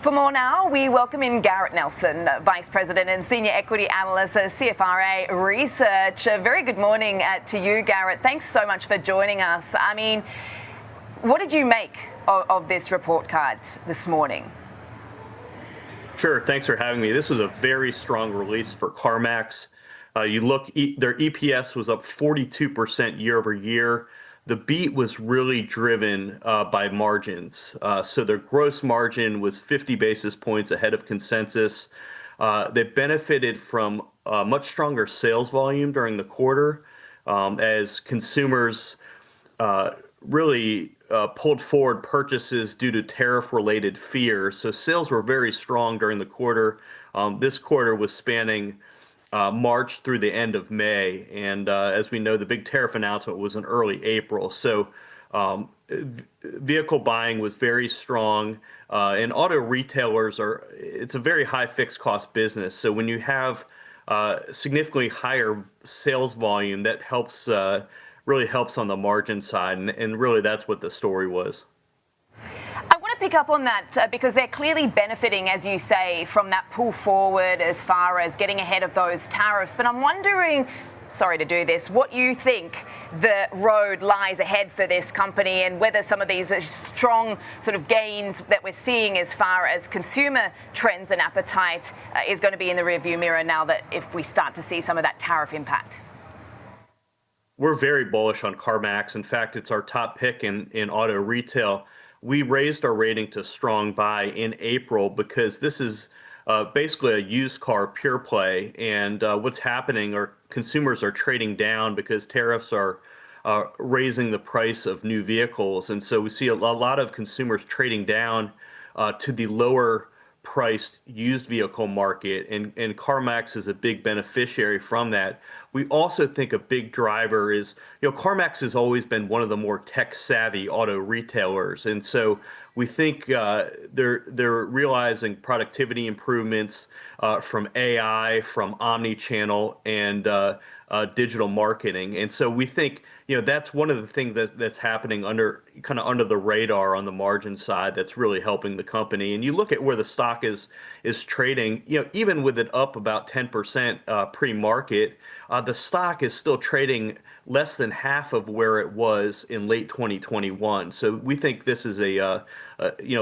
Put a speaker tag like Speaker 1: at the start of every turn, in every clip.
Speaker 1: For more now, we welcome in Garrett Nelson, Vice President and Senior Equity Analyst at CFRA Research. A very good morning to you, Garrett. Thanks so much for joining us. I mean, what did you make of this report card this morning?
Speaker 2: Sure, thanks for having me. This was a very strong release for CarMax. You look, their EPS was up 42% year over year. The beat was really driven by margins. So their gross margin was 50 basis points ahead of consensus. They benefited from much stronger sales volume during the quarter as consumers really pulled forward purchases due to tariff-related fears. So sales were very strong during the quarter. This quarter was spanning March through the end of May. And as we know, the big tariff announcement was in early April. So vehicle buying was very strong. And auto retailers it's a very high fixed cost business. So when you have significantly higher sales volume, that really helps on the margin side. And really that's what the story was.
Speaker 1: Pick up on that because they're clearly benefiting, as you say, from that pull forward as far as getting ahead of those tariffs. But I'm wondering, sorry to do this, what you think the road lies ahead for this company and whether some of these strong sort of gains that we're seeing as far as consumer trends and appetite is going to be in the rearview mirror now that if we start to see some of that tariff impact.
Speaker 2: We're very bullish on CarMax. In fact, it's our top pick in auto retail. We raised our rating to strong buy in April because this is basically a used car pure play. And what's happening are consumers are trading down because tariffs are raising the price of new vehicles. And so we see a lot of consumers trading down to the lower priced used vehicle market. And CarMax is a big beneficiary from that. We also think a big driver is, CarMax has always been one of the more tech-savvy auto retailers. And so we think they're realizing productivity improvements from AI, from omni-channel, and digital marketing. And so we think, that's one of the things that's happening under the radar on the margin side that's really helping the company. And you look at where the stock is trading, even with it up about 10% pre-market, the stock is still trading less than half of where it was in late 2021. So we think this is a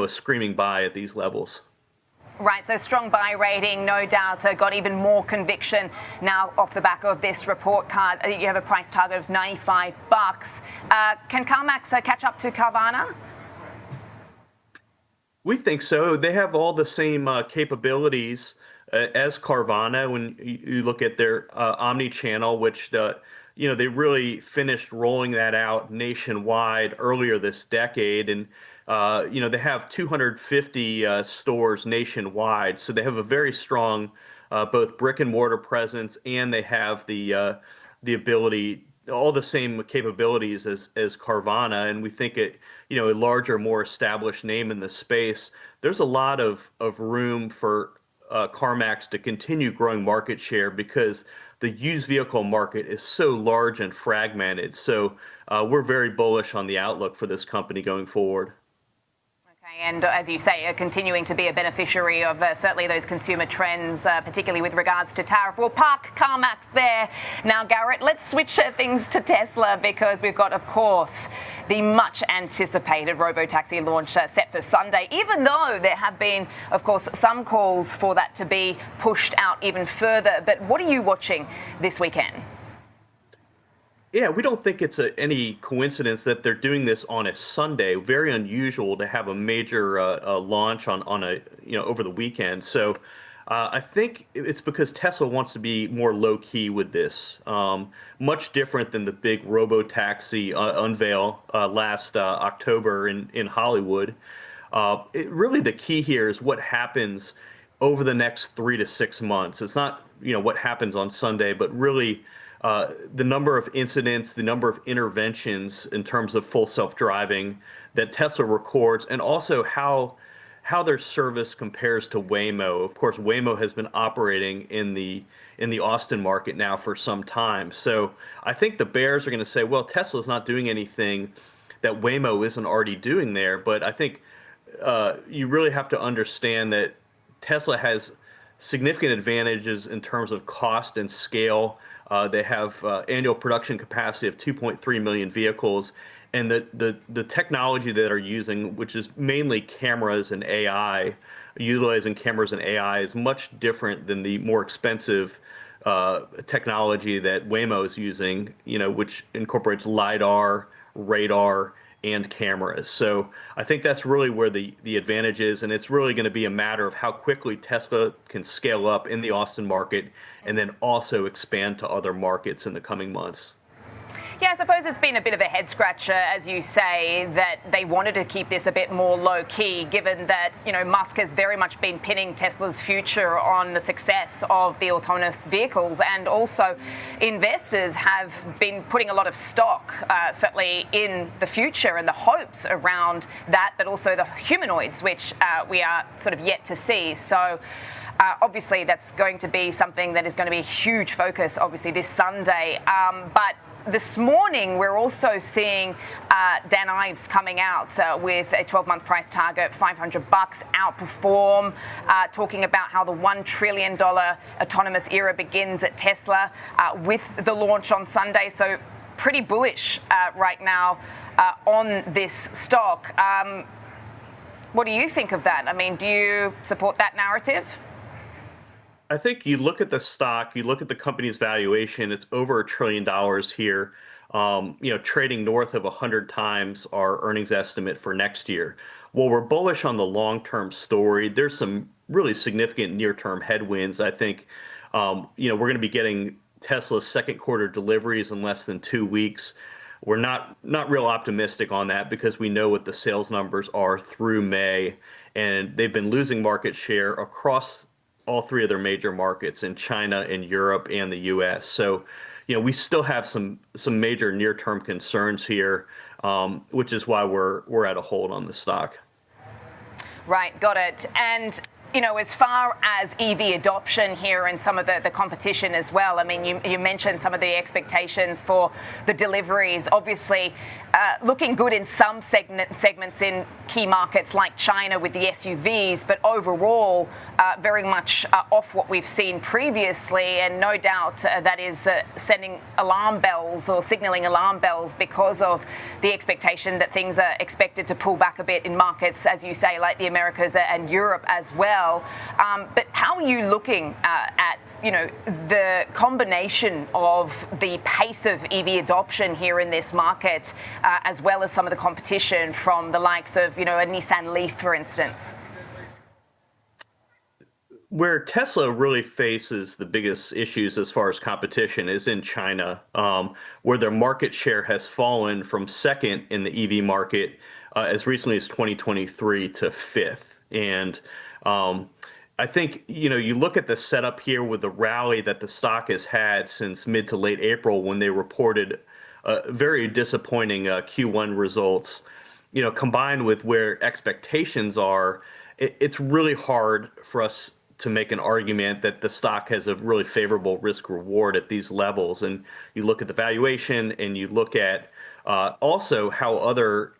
Speaker 2: screaming buy at these levels.
Speaker 1: Right, so strong buy rating, no doubt, got even more conviction now off the back of this report card. You have a price target of $95. Can CarMax catch up to Carvana?
Speaker 2: We think so. They have all the same capabilities as Carvana. When you look at their omni-channel, which they really finished rolling that out nationwide earlier this decade, and they have 250 stores nationwide, so they have a very strong both brick and mortar presence, and they have the ability, all the same capabilities as Carvana. And we think a larger, more established name in the space. There's a lot of room for CarMax to continue growing market share because the used vehicle market is so large and fragmented. So we're very bullish on the outlook for this company going forward.
Speaker 1: And as you say, continuing to be a beneficiary of certainly those consumer trends, particularly with regards to tariff. We'll park CarMax there. Now, Garrett, let's switch things to Tesla because we've got, of course, the much anticipated Robotaxi launch set for Sunday, even though there have been, of course, some calls for that to be pushed out even further. But what are you watching this weekend?
Speaker 2: Yeah, we don't think it's any coincidence that they're doing this on a Sunday. Very unusual to have a major launch on over the weekend. So I think it's because Tesla wants to be more low key with this. Much different than the big Robotaxi unveil last October in Hollywood. Really, the key here is what happens over the next 3 to 6 months. It's not what happens on Sunday, but really the number of incidents, the number of interventions in terms of full self-driving that Tesla records, and also how their service compares to Waymo. Of course, Waymo has been operating in the Austin market now for some time. So I think the bears are going to say, well, Tesla's not doing anything that Waymo isn't already doing there. But I think you really have to understand that Tesla has significant advantages in terms of cost and scale. They have annual production capacity of 2.3 million vehicles, and the technology that are using, which is mainly cameras and AI, utilizing cameras and AI, is much different than the more expensive technology that Waymo is using, which incorporates LiDAR, radar, and cameras. So I think that's really where the advantage is, and it's really going to be a matter of how quickly Tesla can scale up in the Austin market and then also expand to other markets in the coming months.
Speaker 1: Yeah, I suppose it's been a bit of a head scratcher, as you say, that they wanted to keep this a bit more low key, given that, Musk has very much been pinning Tesla's future on the success of the autonomous vehicles. And also investors have been putting a lot of stock, certainly in the future and the hopes around that, but also the humanoids, which we are sort of yet to see. So obviously that's going to be something that is going to be a huge focus, obviously, this Sunday. But this morning, we're also seeing Dan Ives coming out with a 12-month price target, $500, outperform, talking about how the $1 trillion autonomous era begins at Tesla with the launch on Sunday. So pretty bullish right now on this stock. What do you think of that? I mean, do you support that narrative?
Speaker 2: I think you look at the stock, you look at the company's valuation, it's over $1 trillion here, trading north of 100 times our earnings estimate for next year. While we're bullish on the long-term story, there's some really significant near-term headwinds. I think, we're going to be getting Tesla's second quarter deliveries in less than 2 weeks. We're not real optimistic on that because we know what the sales numbers are through May, and they've been losing market share across all three of their major markets in China, in Europe, and the U.S. So, we still have some major near-term concerns here, which is why we're at a hold on the stock.
Speaker 1: Right, got it. And as far as EV adoption here and some of the competition as well, I mean, you mentioned some of the expectations for the deliveries. Obviously, looking good in some segments in key markets like China with the SUVs, but overall, very much off what we've seen previously. And no doubt that is sending alarm bells or signaling alarm bells because of the expectation that things are expected to pull back a bit in markets, as you say, like the Americas and Europe as well. But how are you looking at the combination of the pace of EV adoption here in this market, as well as some of the competition from the likes of, a Nissan Leaf, for instance?
Speaker 2: Where Tesla really faces the biggest issues as far as competition is in China, where their market share has fallen from second in the EV market as recently as 2023 to fifth. And I think, you look at the setup here with the rally that the stock has had since mid to late April when they reported very disappointing Q1 results, combined with where expectations are, it's really hard for us to make an argument that the stock has a really favorable risk reward at these levels. And you look at the valuation and you look at also how other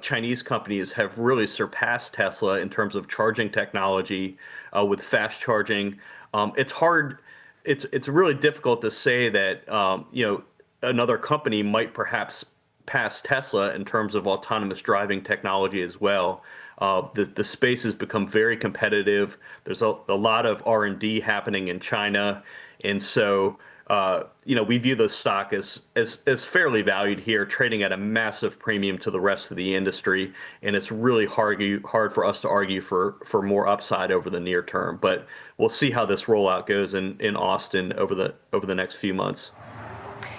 Speaker 2: Chinese companies have really surpassed Tesla in terms of charging technology with fast charging. It's hard. It's really difficult to say that another company might perhaps pass Tesla in terms of autonomous driving technology as well. The space has become very competitive. There's a lot of R&D happening in China, and so we view the stock as fairly valued here, trading at a massive premium to the rest of the industry, and it's really hard for us to argue for more upside over the near term. But we'll see how this rollout goes in Austin over the next few months.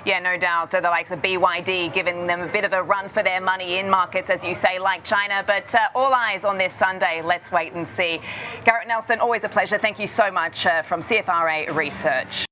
Speaker 1: Yeah, no doubt. The likes of BYD giving them a bit of a run for their money in markets, as you say, like China. But all eyes on this Sunday. Let's wait and see. Garrett Nelson, always a pleasure. Thank you so much from CFRA Research.